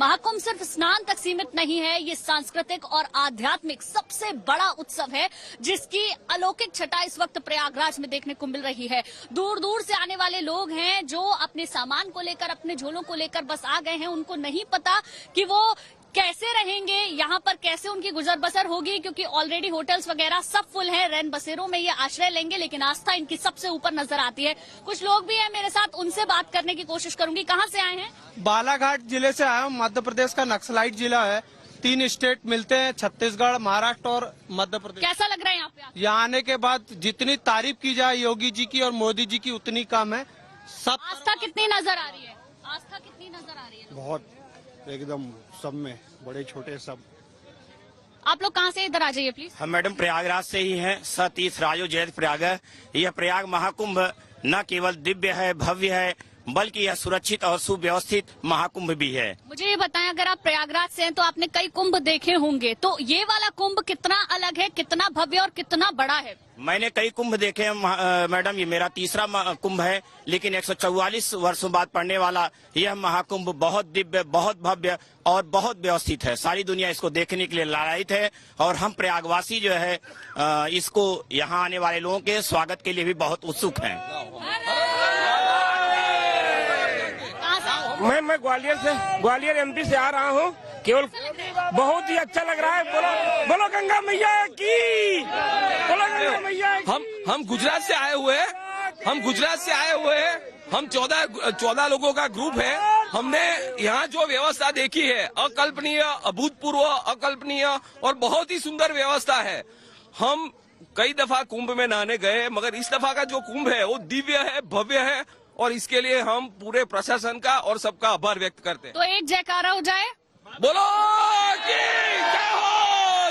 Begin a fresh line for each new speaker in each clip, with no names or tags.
महाकुंभ सिर्फ स्नान तक सीमित नहीं है, ये सांस्कृतिक और आध्यात्मिक सबसे बड़ा उत्सव है जिसकी अलौकिक छटा इस वक्त प्रयागराज में देखने को मिल रही है। दूर दूर से आने वाले लोग हैं जो अपने सामान को लेकर, अपने झोलों को लेकर बस आ गए हैं। उनको नहीं पता कि वो कैसे रहेंगे, यहाँ पर कैसे उनकी गुजर बसर होगी, क्योंकि ऑलरेडी होटल्स वगैरह सब फुल है। रैन बसेरों में ये आश्रय लेंगे, लेकिन आस्था इनकी सबसे ऊपर नजर आती है। कुछ लोग भी हैं मेरे साथ, उनसे बात करने की कोशिश करूंगी। कहाँ से आए हैं?
बालाघाट जिले से आया हूँ। मध्य प्रदेश का नक्सलाइट जिला है। 3 स्टेट मिलते हैं, छत्तीसगढ़, महाराष्ट्र और मध्य प्रदेश।
कैसा लग रहा है यहाँ पे?
यहाँ आने के बाद जितनी तारीफ की जाए योगी जी की और मोदी जी की उतनी कम है। सब
आस्था कितनी नजर आ रही है? आस्था कितनी नजर आ रही है?
बहुत, एकदम सब में, बड़े छोटे सब।
आप लोग कहाँ से? इधर आ जाइए प्लीज।
हम मैडम प्रयागराज से ही हैं। सतीश राजो जयत प्रयाग। यह प्रयाग महाकुंभ न केवल दिव्य है, भव्य है, बल्कि यह सुरक्षित और सुव्यवस्थित महाकुंभ भी है।
मुझे ये बताएं, अगर आप प्रयागराज से हैं तो आपने कई कुंभ देखे होंगे, तो ये वाला कुंभ कितना अलग है, कितना भव्य और कितना बड़ा है?
मैंने कई कुंभ देखे हैं मैडम, ये मेरा तीसरा कुंभ है, लेकिन 144 वर्षों बाद पड़ने वाला यह महाकुंभ बहुत दिव्य, बहुत भव्य और बहुत व्यवस्थित है। सारी दुनिया इसको देखने के लिए लालायित है और हम प्रयागवासी जो है इसको यहाँ आने वाले लोगों के स्वागत के लिए भी बहुत उत्सुक हैं।
मैं ग्वालियर एमपी से आ रहा हूँ। केवल बहुत ही अच्छा लग रहा है। बोलो गंगा मैया की, बोलो गंगा मैया की।
हम गुजरात से आए हुए हैं। हम 14 लोगों का ग्रुप है। हमने यहाँ जो व्यवस्था देखी है अकल्पनीय, अभूतपूर्व, अकल्पनीय और बहुत ही सुंदर व्यवस्था है। हम कई दफा कुंभ में नहाने गए, मगर इस दफा का जो कुंभ है वो दिव्य है, भव्य है और इसके लिए हम पूरे प्रशासन का और सबका आभार व्यक्त करते हैं।
तो एक जयकारा हो जाए।
बोलो कि जय हो,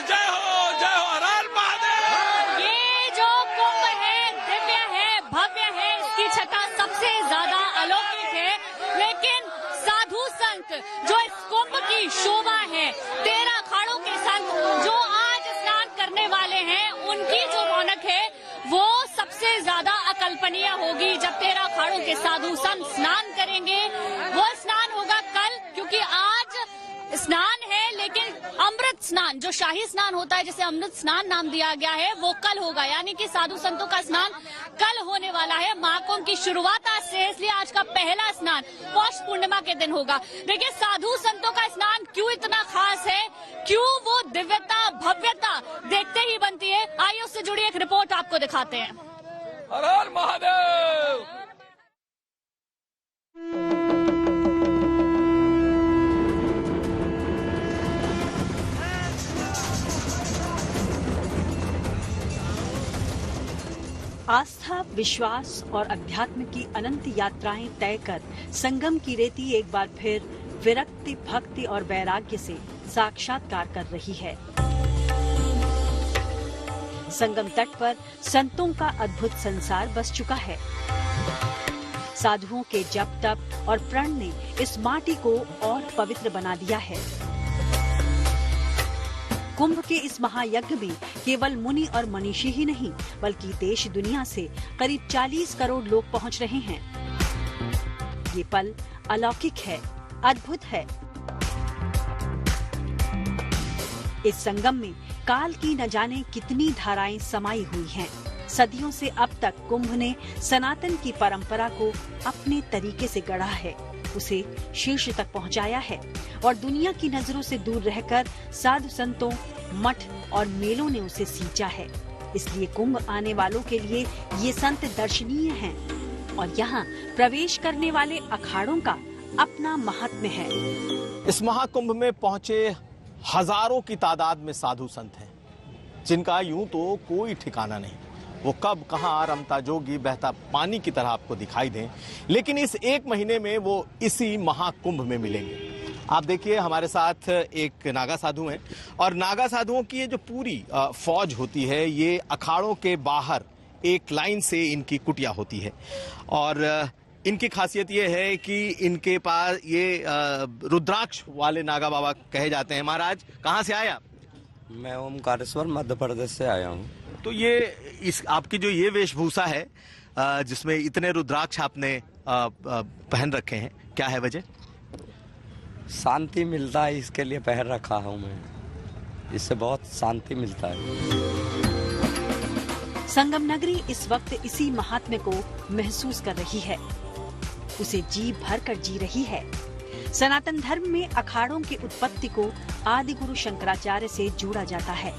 जय हो, जय हो, हर हर महादेव।
ये जो कुंभ है दिव्य है, भव्य है, इसकी छटा सबसे ज्यादा अलौकिक है, लेकिन साधु संत जो इस कुंभ की शोभा है, 13 अखाड़ों के संत जो आज स्नान करने वाले हैं, उनकी जो रौनक है वो सबसे ज्यादा अकल्पनीय होगी। जब 13 अखाड़ों के साधु संत स्नान करेंगे, वो स्नान होगा कल, क्योंकि आज स्नान है, लेकिन अमृत स्नान जो शाही स्नान होता है, जिसे अमृत स्नान नाम दिया गया है, वो कल होगा। यानी कि साधु संतों का स्नान कल होने वाला है। महाकुंभ की शुरुआत आज से है, इसलिए आज का पहला स्नान पौष पूर्णिमा के दिन होगा। देखिए साधु संतों का स्नान क्यों इतना खास है, क्यों वो दिव्यता, भव्यता देखते ही बनती है। आइए उससे जुड़ी एक रिपोर्ट आपको दिखाते हैं।
हर हर महादेव।
आस्था, विश्वास और अध्यात्म की अनंत यात्राएं तय कर संगम की रेती एक बार फिर विरक्ति, भक्ति और वैराग्य से साक्षात्कार कर रही है। संगम तट पर संतों का अद्भुत संसार बस चुका है। साधुओं के जप, तप और प्रण ने इस माटी को और पवित्र बना दिया है। कुंभ के इस महायज्ञ में केवल मुनि और मनीषी ही नहीं, बल्कि देश दुनिया से करीब 40 करोड़ लोग पहुंच रहे हैं। ये पल अलौकिक है, अद्भुत है। इस संगम में काल की न जाने कितनी धाराएं समाई हुई हैं। सदियों से अब तक कुंभ ने सनातन की परंपरा को अपने तरीके से गढ़ा है, उसे शीर्ष तक पहुंचाया है और दुनिया की नजरों से दूर रहकर साधु संतों, मठ और मेलों ने उसे सींचा है। इसलिए कुंभ आने वालों के लिए ये संत दर्शनीय हैं और यहाँ प्रवेश करने वाले अखाड़ों का अपना महात्म्य है।
इस महाकुंभ में पहुंचे हजारों की तादाद में साधु संत हैं, जिनका यूं तो कोई ठिकाना नहीं। वो कब कहाँ रमता जोगी बहता पानी की तरह आपको दिखाई दें, लेकिन इस एक महीने में वो इसी महाकुंभ में मिलेंगे। आप देखिए हमारे साथ एक नागा साधु हैं और नागा साधुओं की ये जो पूरी फौज होती है, ये अखाड़ों के बाहर एक लाइन से इनकी कुटिया होती है और इनकी खासियत ये है कि इनके पास ये रुद्राक्ष वाले नागा बाबा कहे जाते हैं। महाराज कहाँ से आए आप?
मैं ओमकारेश्वर मध्य प्रदेश से आया हूँ।
तो ये इस आपकी जो ये वेशभूषा है जिसमें इतने रुद्राक्ष आपने पहन रखे हैं, क्या है वजह?
शांति मिलता है, इसके लिए पहन रखा हूँ मैं। इससे बहुत शांति मिलता है।
संगम नगरी इस वक्त इसी महात्म्य को महसूस कर रही है, उसे जी भरकर जी रही है। सनातन धर्म में अखाड़ों की उत्पत्ति को आदि गुरु शंकराचार्य से जोड़ा जाता है।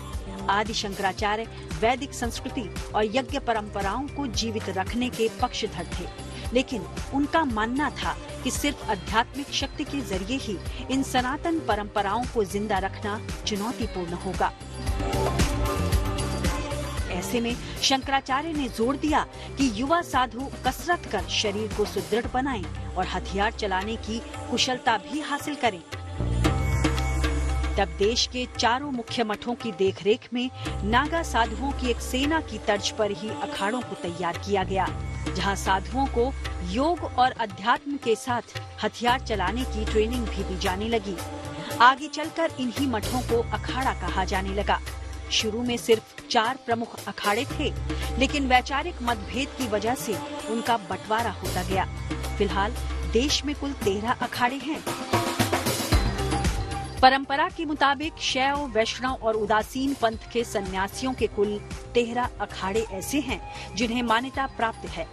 आदि शंकराचार्य वैदिक संस्कृति और यज्ञ परंपराओं को जीवित रखने के पक्षधर थे, लेकिन उनका मानना था कि सिर्फ आध्यात्मिक शक्ति के जरिए ही इन सनातन परंपराओं को जिंदा रखना चुनौतीपूर्ण होगा। ऐसे में शंकराचार्य ने जोर दिया कि युवा साधु कसरत कर शरीर को सुदृढ़ बनाएं और हथियार चलाने की कुशलता भी हासिल करें। तब देश के चारों मुख्य मठों की देखरेख में नागा साधुओं की एक सेना की तर्ज पर ही अखाड़ों को तैयार किया गया, जहां साधुओं को योग और अध्यात्म के साथ हथियार चलाने की ट्रेनिंग भी दी जाने लगी। आगे चलकर इन्हीं मठों को अखाड़ा कहा जाने लगा। शुरू में सिर्फ 4 प्रमुख अखाड़े थे, लेकिन वैचारिक मतभेद की वजह से उनका बंटवारा होता गया। फिलहाल देश में कुल 13 अखाड़े हैं। परंपरा के मुताबिक शैव, वैष्णव और उदासीन पंथ के सन्यासियों के कुल 13 अखाड़े ऐसे हैं जिन्हें मान्यता प्राप्त है।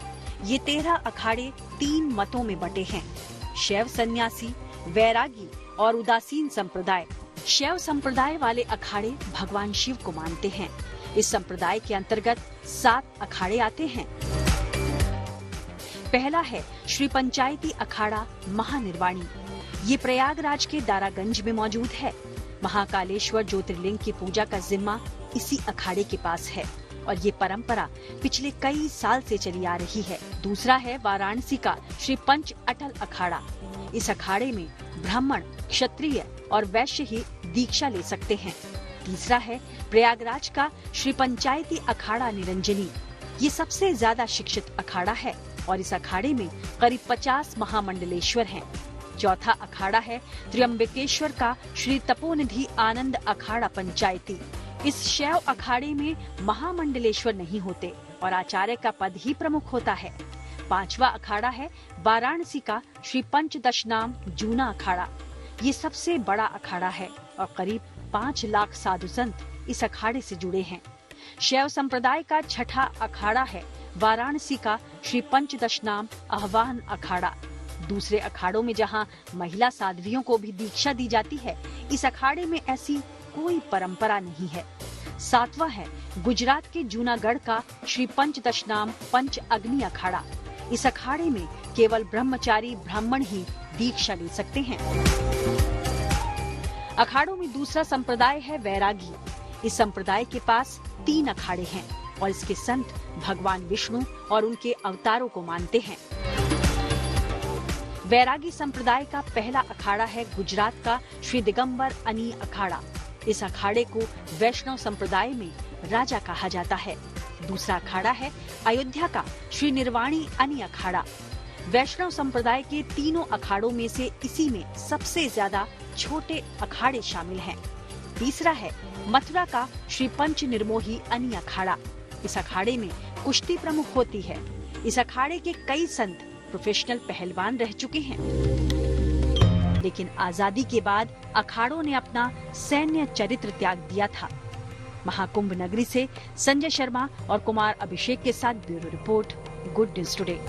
ये 13 अखाड़े 3 मतों में बटे हैं: शैव सन्यासी, वैरागी और उदासीन संप्रदाय। शैव संप्रदाय वाले अखाड़े भगवान शिव को मानते हैं। इस संप्रदाय के अंतर्गत 7 अखाड़े आते हैं। पहला है श्री पंचायती अखाड़ा महानिर्वाणी। ये प्रयागराज के दारागंज में मौजूद है। महाकालेश्वर ज्योतिर्लिंग की पूजा का जिम्मा इसी अखाड़े के पास है और ये परंपरा पिछले कई साल से चली आ रही है। दूसरा है वाराणसी का श्री पंच अटल अखाड़ा। इस अखाड़े में ब्राह्मण, क्षत्रिय और वैश्य ही दीक्षा ले सकते हैं। तीसरा है प्रयागराज का श्री पंचायती अखाड़ा निरंजनी। ये सबसे ज्यादा शिक्षित अखाड़ा है और इस अखाड़े में करीब 50 महामंडलेश्वर हैं। चौथा अखाड़ा है त्र्यंबकेश्वर का श्री तपोनिधि आनंद अखाड़ा पंचायती। इस शैव अखाड़े में महामंडलेश्वर नहीं होते और आचार्य का पद ही प्रमुख होता है। 5वां अखाड़ा है वाराणसी का श्री पंचदशनाम जूना अखाड़ा। ये सबसे बड़ा अखाड़ा है और करीब 5 लाख साधु संत इस अखाड़े से जुड़े हैं। शैव संप्रदाय का 6ठा अखाड़ा है वाराणसी का श्री पंचदशनाम आह्वान अखाड़ा। दूसरे अखाड़ों में जहां महिला साध्वियों को भी दीक्षा दी जाती है, इस अखाड़े में ऐसी कोई परंपरा नहीं है। 7वां है गुजरात के जूनागढ़ का श्री पंचदशनाम पंच अग्नि अखाड़ा। इस अखाड़े में केवल ब्रह्मचारी ब्राह्मण ही दीक्षा ले सकते हैं। अखाड़ों में दूसरा संप्रदाय है वैरागी। इस संप्रदाय के पास 3 अखाड़े हैं और इसके संत भगवान विष्णु और उनके अवतारों को मानते हैं। वैरागी संप्रदाय का पहला अखाड़ा है गुजरात का श्री दिगंबर अनी अखाड़ा। इस अखाड़े को वैष्णव संप्रदाय में राजा कहा जाता है। दूसरा अखाड़ा है अयोध्या का श्री निर्वाणी अनी अखाड़ा। वैष्णव संप्रदाय के तीनों अखाड़ों में से इसी में सबसे ज्यादा छोटे अखाड़े शामिल हैं। तीसरा है मथुरा का श्री पंच निर्मोही अनी अखाड़ा। इस अखाड़े में कुश्ती प्रमुख होती है। इस अखाड़े के कई संत प्रोफेशनल पहलवान रह चुके हैं, लेकिन आजादी के बाद अखाड़ों ने अपना सैन्य चरित्र त्याग दिया था। महाकुंभ नगरी से संजय शर्मा और कुमार अभिषेक के साथ bureau report, good news today.